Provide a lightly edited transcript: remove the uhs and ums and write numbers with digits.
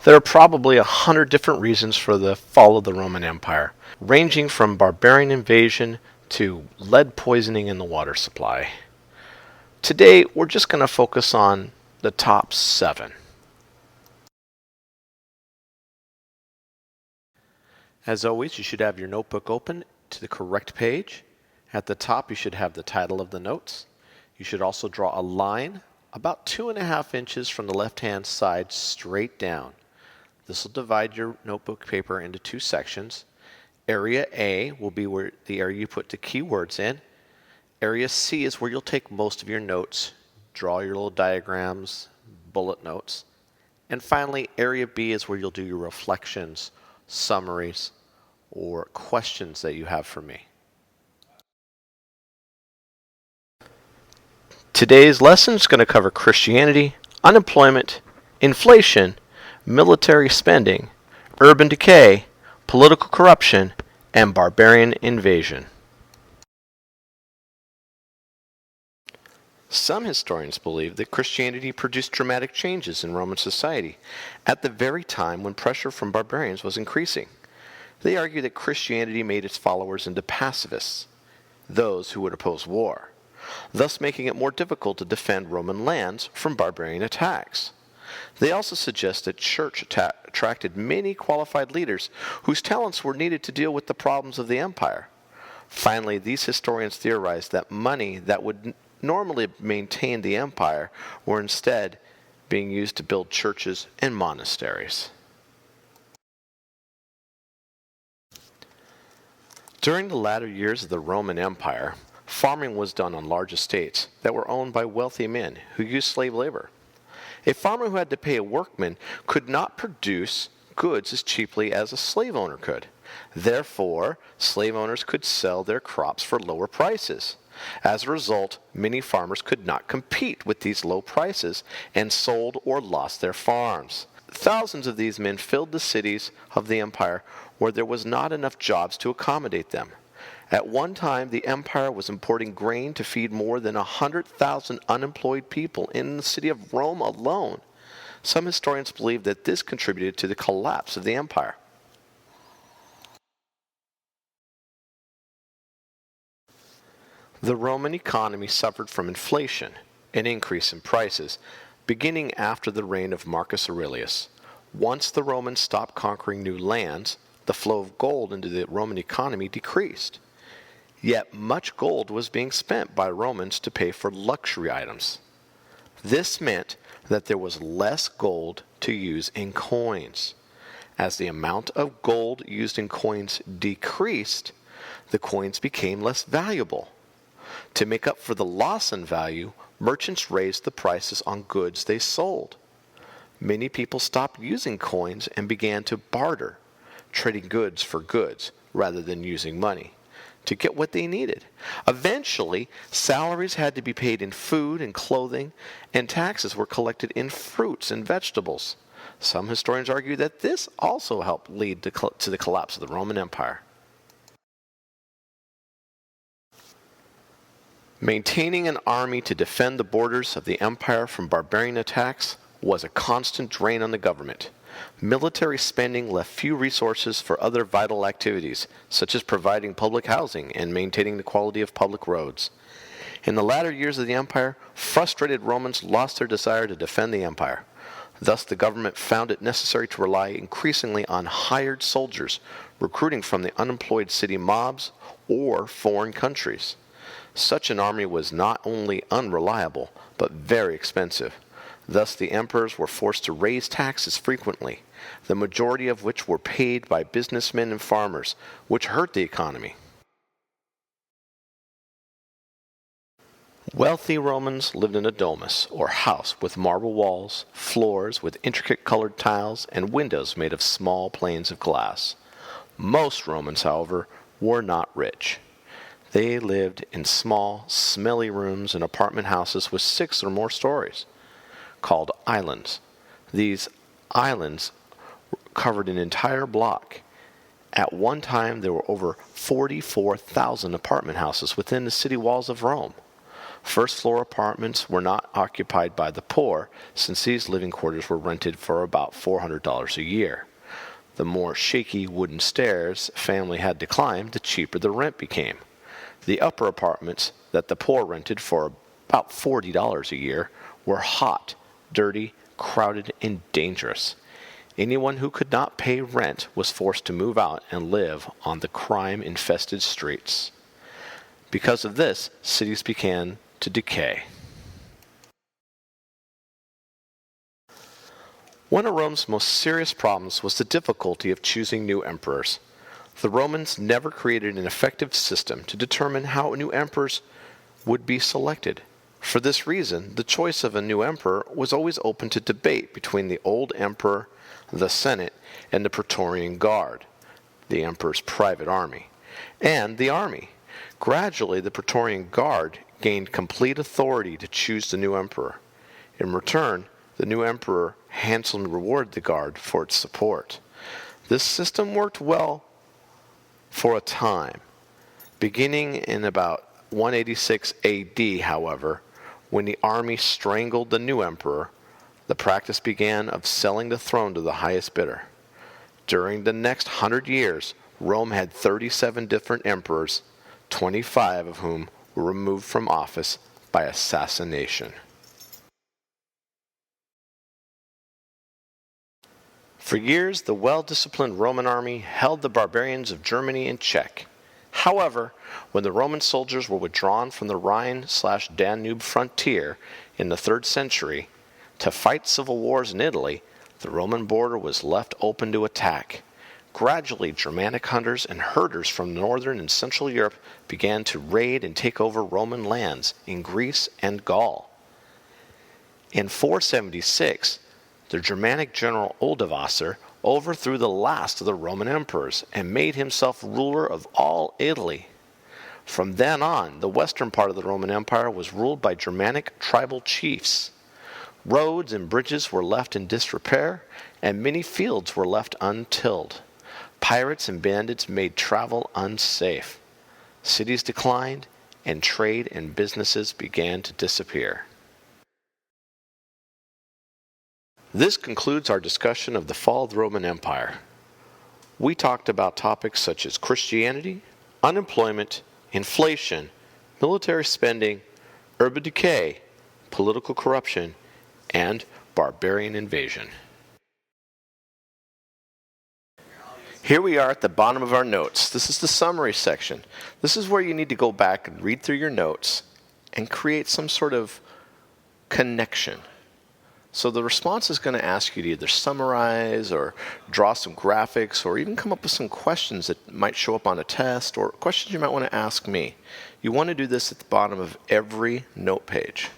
There are probably 100 different reasons for the fall of the Roman Empire, ranging from barbarian invasion to lead poisoning in the water supply. Today, we're just going to focus on the top 7. As always, you should have your notebook open to the correct page. At the top, you should have the title of the notes. You should also draw a line about 2.5 inches from the left-hand side straight down. This will divide your notebook paper into 2 sections. Area A will be where the area you put the keywords in. Area C is where you'll take most of your notes, draw your little diagrams, bullet notes. And finally, Area B is where you'll do your reflections, summaries, or questions that you have for me. Today's lesson is going to cover Christianity, unemployment, inflation, military spending, urban decay, political corruption, and barbarian invasion. Some historians believe that Christianity produced dramatic changes in Roman society at the very time when pressure from barbarians was increasing. They argue that Christianity made its followers into pacifists, those who would oppose war, thus making it more difficult to defend Roman lands from barbarian attacks. They also suggest that church attracted many qualified leaders whose talents were needed to deal with the problems of the empire. Finally, these historians theorized that money that would normally maintain the empire were instead being used to build churches and monasteries. During the latter years of the Roman Empire, farming was done on large estates that were owned by wealthy men who used slave labor. A farmer who had to pay a workman could not produce goods as cheaply as a slave owner could. Therefore, slave owners could sell their crops for lower prices. As a result, many farmers could not compete with these low prices and sold or lost their farms. Thousands of these men filled the cities of the empire where there was not enough jobs to accommodate them. At one time, the empire was importing grain to feed more than 100,000 unemployed people in the city of Rome alone. Some historians believe that this contributed to the collapse of the empire. The Roman economy suffered from inflation, an increase in prices, beginning after the reign of Marcus Aurelius. Once the Romans stopped conquering new lands, the flow of gold into the Roman economy decreased. Yet much gold was being spent by Romans to pay for luxury items. This meant that there was less gold to use in coins. As the amount of gold used in coins decreased, the coins became less valuable. To make up for the loss in value, merchants raised the prices on goods they sold. Many people stopped using coins and began to barter, trading goods for goods rather than using money to get what they needed. Eventually, salaries had to be paid in food and clothing, and taxes were collected in fruits and vegetables. Some historians argue that this also helped lead to the collapse of the Roman Empire. Maintaining an army to defend the borders of the empire from barbarian attacks was a constant drain on the government. Military spending left few resources for other vital activities, such as providing public housing and maintaining the quality of public roads. In the latter years of the empire, frustrated Romans lost their desire to defend the empire. Thus, the government found it necessary to rely increasingly on hired soldiers, recruiting from the unemployed city mobs or foreign countries. Such an army was not only unreliable, but very expensive. Thus, the emperors were forced to raise taxes frequently, the majority of which were paid by businessmen and farmers, which hurt the economy. Wealthy Romans lived in a domus, or house, with marble walls, floors with intricate colored tiles, and windows made of small panes of glass. Most Romans, however, were not rich. They lived in small, smelly rooms in apartment houses with 6 or more stories, called islands. These islands covered an entire block. At one time, there were over 44,000 apartment houses within the city walls of Rome. First floor apartments were not occupied by the poor, since these living quarters were rented for about $400 a year. The more shaky wooden stairs a family had to climb, the cheaper the rent became. The upper apartments that the poor rented for about $40 a year were hot, dirty, crowded, and dangerous. Anyone who could not pay rent was forced to move out and live on the crime-infested streets. Because of this, cities began to decay. One of Rome's most serious problems was the difficulty of choosing new emperors. The Romans never created an effective system to determine how new emperors would be selected. For this reason, the choice of a new emperor was always open to debate between the old emperor, the Senate, and the Praetorian Guard, the emperor's private army, and the army. Gradually, the Praetorian Guard gained complete authority to choose the new emperor. In return, the new emperor handsomely rewarded the Guard for its support. This system worked well for a time. Beginning in about 186 AD, however, when the army strangled the new emperor, the practice began of selling the throne to the highest bidder. During the next 100 years, Rome had 37 different emperors, 25 of whom were removed from office by assassination. For years, the well-disciplined Roman army held the barbarians of Germany in check. However, when the Roman soldiers were withdrawn from the Rhine/Danube frontier in the 3rd century to fight civil wars in Italy, the Roman border was left open to attack. Gradually, Germanic hunters and herders from northern and central Europe began to raid and take over Roman lands in Greece and Gaul. In 476, the Germanic general Oldovasser overthrew the last of the Roman emperors and made himself ruler of all Italy. From then on, the western part of the Roman Empire was ruled by Germanic tribal chiefs. Roads and bridges were left in disrepair, and many fields were left untilled. Pirates and bandits made travel unsafe. Cities declined, and trade and businesses began to disappear. This concludes our discussion of the fall of the Roman Empire. We talked about topics such as Christianity, unemployment, inflation, military spending, urban decay, political corruption, and barbarian invasion. Here we are at the bottom of our notes. This is the summary section. This is where you need to go back and read through your notes and create some sort of connection. So the response is going to ask you to either summarize or draw some graphics or even come up with some questions that might show up on a test or questions you might want to ask me. You want to do this at the bottom of every note page.